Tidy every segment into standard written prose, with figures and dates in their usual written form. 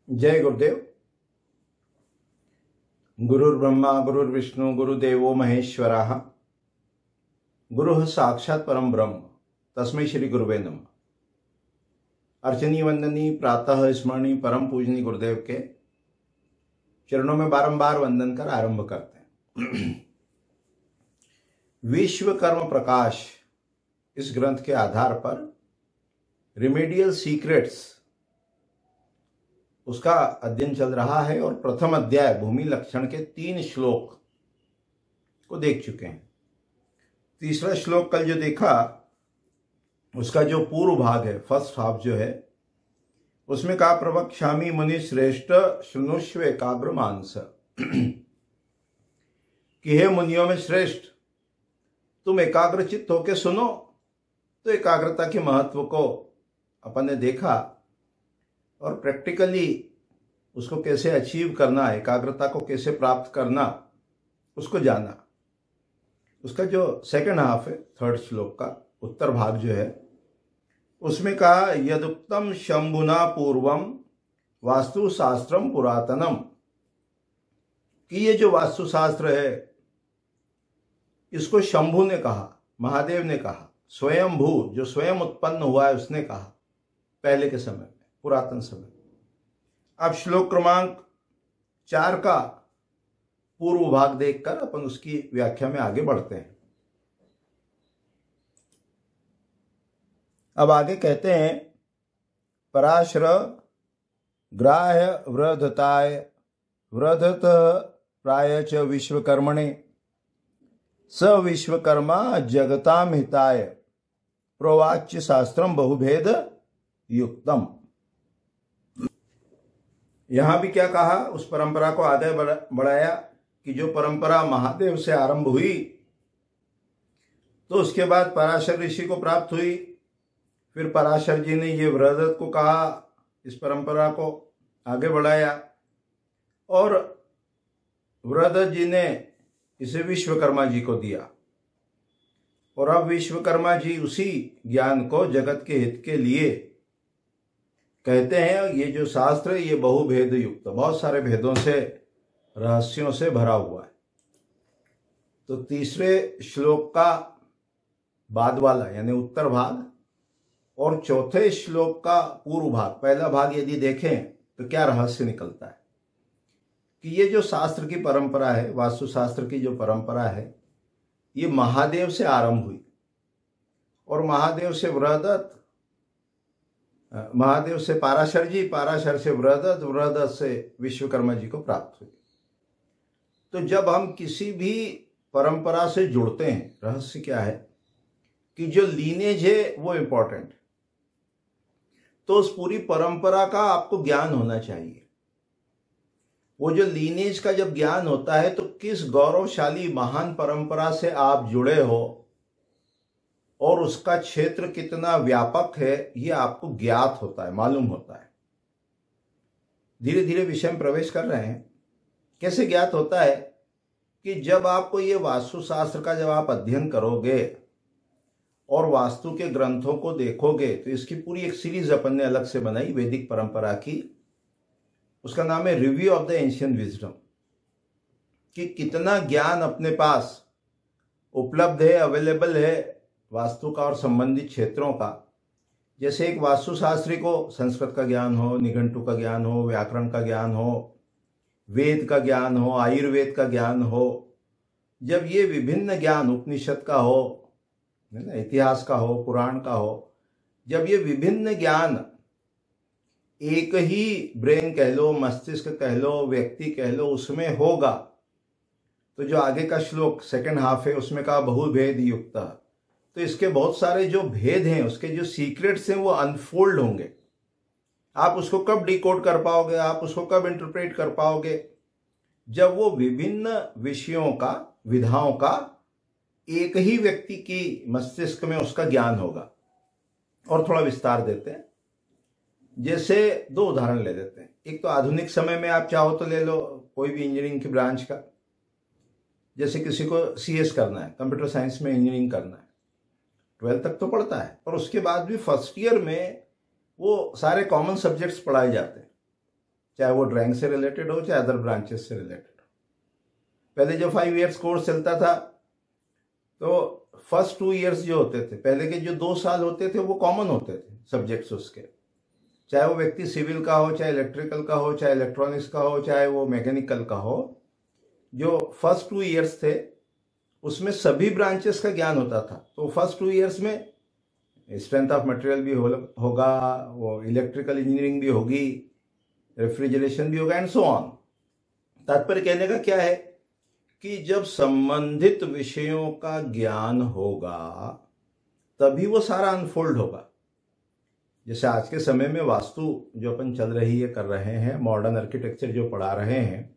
जय गुरुदेव। गुरुर्ब्रह्मा गुरुर्विष्णु गुरुदेवो महेश्वरः। गुरुः साक्षात् परम ब्रह्म तस्मै श्री गुरुवे नमः। अर्चनीय वंदनीय प्रातः स्मरणीय परम पूजनीय गुरुदेव के चरणों में बारंबार वंदन कर आरंभ करते हैं। विश्व कर्म प्रकाश इस ग्रंथ के आधार पर रिमेडियल सीक्रेट्स उसका अध्ययन चल रहा है और प्रथम अध्याय भूमि लक्षण के 3 श्लोक को देख चुके हैं। तीसरा श्लोक कल जो देखा उसका जो पूर्व भाग है, फर्स्ट हाफ जो है, उसमें कहा प्रवक्ष्यामि मुनि श्रेष्ठ शृणुष्व एकाग्र मानस कि हे मुनियों में श्रेष्ठ, तुम एकाग्र चित्त होके सुनो। तो एकाग्रता के महत्व को अपन ने देखा और प्रैक्टिकली उसको कैसे अचीव करना, एकाग्रता को कैसे प्राप्त करना, उसको जाना। उसका जो सेकंड हाफ है, थर्ड श्लोक का उत्तर भाग जो है, उसमें कहा यदुक्तम शंभुना पूर्वम वास्तु शास्त्रम पुरातनम, कि ये जो वास्तु शास्त्र है इसको शंभु ने कहा, महादेव ने कहा, स्वयंभू जो स्वयं उत्पन्न हुआ है उसने कहा पहले के समय में, पुरातन समय। अब श्लोक क्रमांक 4 का पूर्व भाग देखकर अपन उसकी व्याख्या में आगे बढ़ते हैं। अब आगे कहते हैं पराशर ग्राह्य वृद्धताय वृद्धत प्राय च विश्वकर्मणे स विश्वकर्मा जगताम हिताय प्रोवाच्य शास्त्रम बहुभेद युक्तम। यहां भी क्या कहा, उस परंपरा को आगे बढ़ाया कि जो परंपरा महादेव से आरंभ हुई तो उसके बाद पराशर ऋषि को प्राप्त हुई। फिर पराशर जी ने ये वृहदत्त को कहा, इस परंपरा को आगे बढ़ाया और वृहदत्त जी ने इसे विश्वकर्मा जी को दिया। और अब विश्वकर्मा जी उसी ज्ञान को जगत के हित के लिए कहते हैं। ये जो शास्त्र है ये बहुभेद युक्त, बहुत सारे भेदों से, रहस्यों से भरा हुआ है। तो तीसरे श्लोक का बाद वाला यानी उत्तर भाग और चौथे श्लोक का पूर्व भाग, पहला भाग यदि देखें तो क्या रहस्य निकलता है कि ये जो शास्त्र की परंपरा है, वास्तु शास्त्र की जो परंपरा है, ये महादेव से आरंभ हुई और महादेव से वृहदत्त, महादेव से पराशर जी, पराशर से वृहदत्त, वृहदत्त से विश्वकर्मा जी को प्राप्त हुई। तो जब हम किसी भी परंपरा से जुड़ते हैं, रहस्य क्या है कि जो लीनेज है वो इंपॉर्टेंट, तो उस पूरी परंपरा का आपको ज्ञान होना चाहिए। वो जो लीनेज का जब ज्ञान होता है तो किस गौरवशाली महान परंपरा से आप जुड़े हो और उसका क्षेत्र कितना व्यापक है ये आपको ज्ञात होता है, मालूम होता है। धीरे धीरे विषय में प्रवेश कर रहे हैं। कैसे ज्ञात होता है कि जब आपको ये वास्तु शास्त्र का जब आप अध्ययन करोगे और वास्तु के ग्रंथों को देखोगे तो इसकी पूरी एक सीरीज अपन ने अलग से बनाई वैदिक परंपरा की। उसका नाम है review of the ancient wisdom, कि कितना ज्ञान अपने पास उपलब्ध है, अवेलेबल है वास्तु का और संबंधित क्षेत्रों का। जैसे एक वास्तुशास्त्री को संस्कृत का ज्ञान हो, निघंटु का ज्ञान हो, व्याकरण का ज्ञान हो, वेद का ज्ञान हो, आयुर्वेद का ज्ञान हो, जब ये विभिन्न ज्ञान उपनिषद का हो, इतिहास का हो, पुराण का हो, जब ये विभिन्न ज्ञान एक ही ब्रेन कह लो, मस्तिष्क कह लो, व्यक्ति कह लो, उसमें होगा, तो जो आगे का श्लोक सेकंड हाफ है उसमें कहा बहुभेद युक्त, तो इसके बहुत सारे जो भेद हैं, उसके जो सीक्रेट्स हैं वो अनफोल्ड होंगे। आप उसको कब डिकोड कर पाओगे, आप उसको कब इंटरप्रेट कर पाओगे, जब वो विभिन्न विषयों का, विधाओं का एक ही व्यक्ति की मस्तिष्क में उसका ज्ञान होगा। और थोड़ा विस्तार देते हैं, जैसे 2 उदाहरण ले लेते हैं। एक तो आधुनिक समय में आप चाहो तो ले लो कोई भी इंजीनियरिंग की ब्रांच का, जैसे किसी को CS करना है, कंप्यूटर साइंस में इंजीनियरिंग करना है, 12th तक तो पढ़ता है और उसके बाद भी फर्स्ट ईयर में वो सारे कॉमन सब्जेक्ट्स पढ़ाए जाते हैं। चाहे वो ड्राइंग से रिलेटेड हो चाहे अदर ब्रांचेस से रिलेटेड हो। पहले जो 5 इयर्स कोर्स चलता था तो फर्स्ट 2 इयर्स जो होते थे, पहले के जो 2 साल होते थे वो कॉमन होते थे सब्जेक्ट्स उसके, चाहे वो व्यक्ति सिविल का हो, चाहे इलेक्ट्रिकल का हो, चाहे इलेक्ट्रॉनिक्स का हो, चाहे वो मैकेनिकल का हो। जो फर्स्ट 2 इयर्स थे उसमें सभी ब्रांचेस का ज्ञान होता था। तो फर्स्ट 2 इयर्स में स्ट्रेंथ ऑफ मटेरियल भी होगा, वो इलेक्ट्रिकल इंजीनियरिंग भी होगी, रेफ्रिजरेशन भी होगा एंड सो ऑन। तात्पर्य कहने का क्या है कि जब संबंधित विषयों का ज्ञान होगा तभी वो सारा अनफोल्ड होगा। जैसे आज के समय में वास्तु जो अपन चल रही है, कर रहे हैं, मॉडर्न आर्किटेक्चर जो पढ़ा रहे हैं,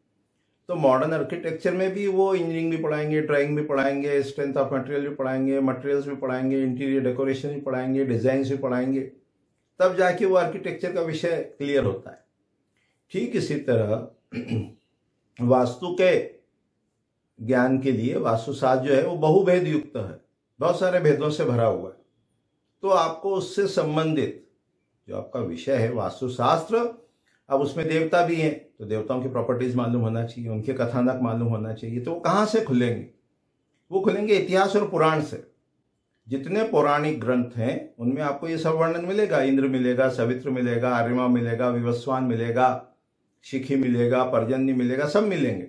तो मॉडर्न आर्किटेक्चर में भी वो इंजीनियरिंग भी पढ़ाएंगे, ड्राइंग भी पढ़ाएंगे, स्ट्रेंथ ऑफ मटेरियल भी पढ़ाएंगे, मटेरियल्स भी पढ़ाएंगे, इंटीरियर डेकोरेशन भी पढ़ाएंगे, डिजाइन भी पढ़ाएंगे, तब जाके वो आर्किटेक्चर का विषय क्लियर होता है। ठीक इसी तरह वास्तु के ज्ञान के लिए वास्तुशास्त्र जो है वो बहुभेद युक्त है, बहुत सारे भेदों से भरा हुआ है। तो आपको उससे संबंधित जो आपका विषय है वास्तुशास्त्र, अब उसमें देवता भी हैं तो देवताओं की प्रॉपर्टीज मालूम होना चाहिए, उनके कथानक मालूम होना चाहिए। तो वो कहाँ से खुलेंगे? वो खुलेंगे इतिहास और पुराण से। जितने पौराणिक ग्रंथ हैं उनमें आपको ये सब वर्णन मिलेगा। इंद्र मिलेगा, सवित्र मिलेगा, आर्यमा मिलेगा, विवस्वान मिलेगा, शिखी मिलेगा, पर्जन्य मिलेगा, सब मिलेंगे।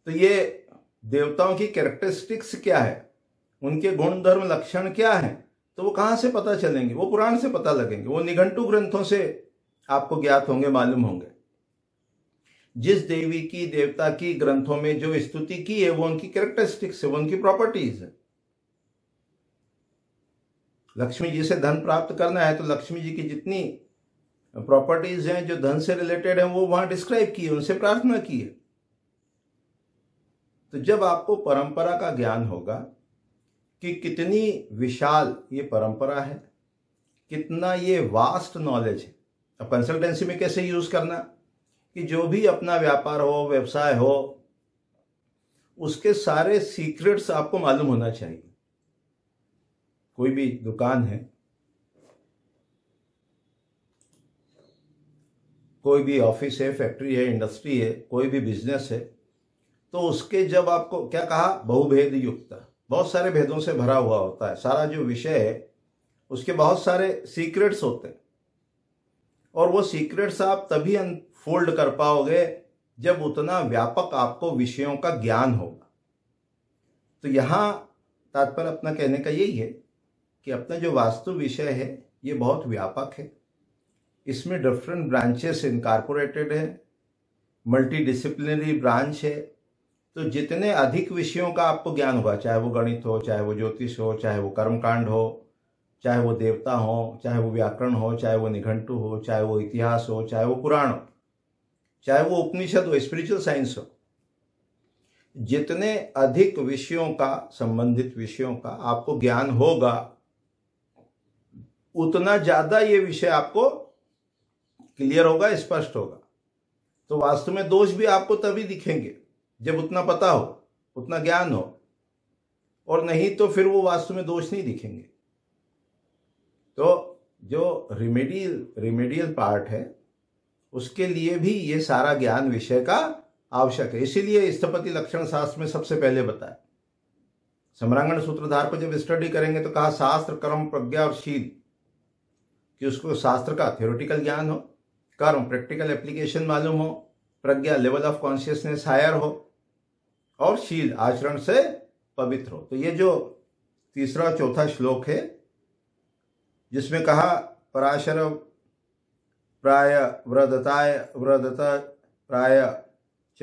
तो ये देवताओं की कैरेक्टरिस्टिक्स क्या है, उनके गुण धर्म लक्षण क्या है, तो वो कहाँ से पता चलेंगे? वो पुराण से पता लगेंगे, वो निघंटु ग्रंथों से आपको ज्ञात होंगे, मालूम होंगे। जिस देवी की, देवता की ग्रंथों में जो स्तुति की है वो उनकी कैरेक्टरिस्टिक्स है, वो उनकी प्रॉपर्टीज है। लक्ष्मी जी से धन प्राप्त करना है तो लक्ष्मी जी की जितनी प्रॉपर्टीज हैं जो धन से रिलेटेड है वो वहां डिस्क्राइब की है, उनसे प्रार्थना की है। तो जब आपको परंपरा का ज्ञान होगा कि कितनी विशाल ये परंपरा है, कितना ये वास्ट नॉलेज है। अब कंसल्टेंसी में कैसे यूज करना कि जो भी अपना व्यापार हो, व्यवसाय हो, उसके सारे सीक्रेट्स आपको मालूम होना चाहिए। कोई भी दुकान है, कोई भी ऑफिस है, फैक्ट्री है, इंडस्ट्री है, कोई भी बिजनेस है, तो उसके जब आपको क्या कहा, बहुभेद युक्त, बहुत सारे भेदों से भरा हुआ होता है। सारा जो विषय है उसके बहुत सारे सीक्रेट्स होते हैं और वो सीक्रेट्स आप तभी अनफोल्ड कर पाओगे जब उतना व्यापक आपको विषयों का ज्ञान होगा। तो यहां तात्पर्य अपना कहने का यही है कि अपना जो वास्तु विषय है ये बहुत व्यापक है, इसमें डिफरेंट ब्रांचेस इनकॉर्पोरेटेड है, मल्टी डिसिप्लिनरी ब्रांच है। तो जितने अधिक विषयों का आपको ज्ञान होगा, चाहे वो गणित हो, चाहे वो ज्योतिष हो, चाहे वो कर्मकांड हो, चाहे वो देवता हो, चाहे वो व्याकरण हो, चाहे वो निघंटु हो, चाहे वो इतिहास हो, चाहे वो पुराण हो, चाहे वो उपनिषद हो, स्पिरिचुअल साइंस हो, जितने अधिक विषयों का, संबंधित विषयों का आपको ज्ञान होगा उतना ज्यादा ये विषय आपको क्लियर होगा, स्पष्ट होगा। तो वास्तु में दोष भी आपको तभी दिखेंगे जब उतना पता हो, उतना ज्ञान हो, और नहीं तो फिर वो वास्तु में दोष नहीं दिखेंगे। तो जो रिमेडियल पार्ट है उसके लिए भी ये सारा ज्ञान विषय का आवश्यक है। इसीलिए स्थपति लक्षण शास्त्र में सबसे पहले बताया। सम्रांगण सूत्रधार को जब स्टडी करेंगे तो कहा शास्त्र, कर्म, प्रज्ञा और शील, कि उसको शास्त्र का थ्योरेटिकल ज्ञान हो, कर्म प्रैक्टिकल एप्लीकेशन मालूम हो, प्रज्ञा लेवल ऑफ कॉन्शियसनेस हायर हो, और शील आचरण से पवित्र हो। तो ये जो तीसरा चौथा श्लोक है जिसमें कहा पराशर प्राय व्रदत प्राय च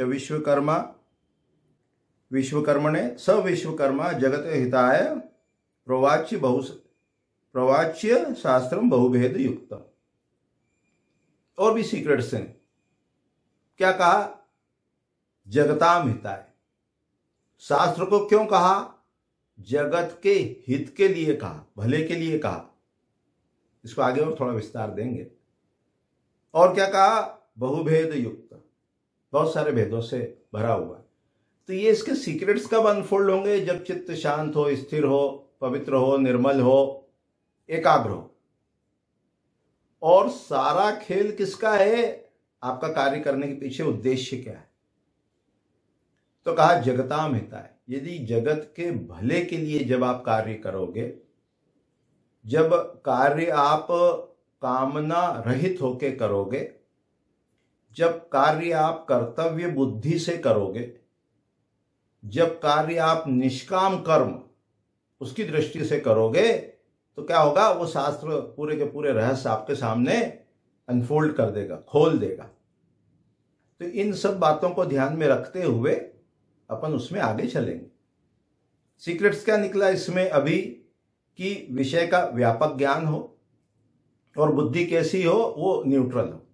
विश्वकर्मणे स विश्वकर्मा जगत हिताय प्रवाच्य शास्त्रम बहुभेद युक्त। और भी सीक्रेट्स हैं। क्या कहा? जगताम हिताय। शास्त्र को क्यों कहा? जगत के हित के लिए कहा, भले के लिए कहा। इसको आगे और थोड़ा विस्तार देंगे। और क्या कहा? बहुभेद युक्त, बहुत सारे भेदों से भरा हुआ। तो ये इसके सीक्रेट्स कब अनफोल्ड होंगे? जब चित्त शांत हो, स्थिर हो, पवित्र हो, निर्मल हो, एकाग्र हो। और सारा खेल किसका है? आपका कार्य करने के पीछे उद्देश्य क्या है? तो कहा जगताम हिताय, यदि जगत के भले के लिए जब आप कार्य करोगे, जब कार्य आप कामना रहित होके करोगे, जब कार्य आप कर्तव्य बुद्धि से करोगे, जब कार्य आप निष्काम कर्म उसकी दृष्टि से करोगे, तो क्या होगा? वो शास्त्र पूरे के पूरे रहस्य आपके सामने अनफोल्ड कर देगा, खोल देगा। तो इन सब बातों को ध्यान में रखते हुए अपन उसमें आगे चलेंगे। सीक्रेट्स क्या निकला इसमें अभी? कि विषय का व्यापक ज्ञान हो और बुद्धि कैसी हो? वो न्यूट्रल हो।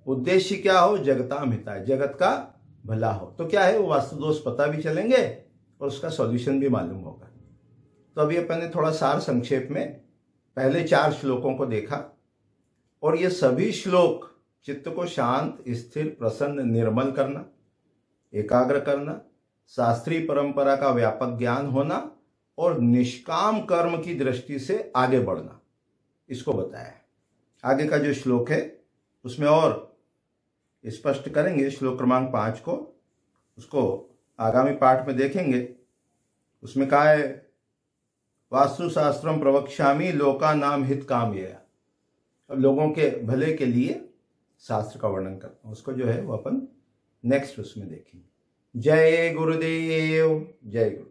उद्देश्य क्या हो? जगताम हिताय, जगत का भला हो। तो क्या है? वो वास्तु दोष पता भी चलेंगे और उसका सॉल्यूशन भी मालूम होगा। तो अभी अपन ने थोड़ा सार संक्षेप में पहले 4 श्लोकों को देखा, और ये सभी श्लोक चित्त को शांत, स्थिर, प्रसन्न, निर्मल करना, एकाग्र करना, शास्त्रीय परंपरा का व्यापक ज्ञान होना और निष्काम कर्म की दृष्टि से आगे बढ़ना, इसको बताया है। आगे का जो श्लोक है उसमें और स्पष्ट करेंगे, श्लोक क्रमांक 5 को, उसको आगामी पाठ में देखेंगे। उसमें कहा है वास्तु शास्त्रम प्रवक्ष्यामि लोका नाम हित कामया, अब लोगों के भले के लिए शास्त्र का वर्णन करता हूं, उसको जो है वो अपन नेक्स्ट उसमें देखेंगे। जय गुरुदेव, जय गुरु।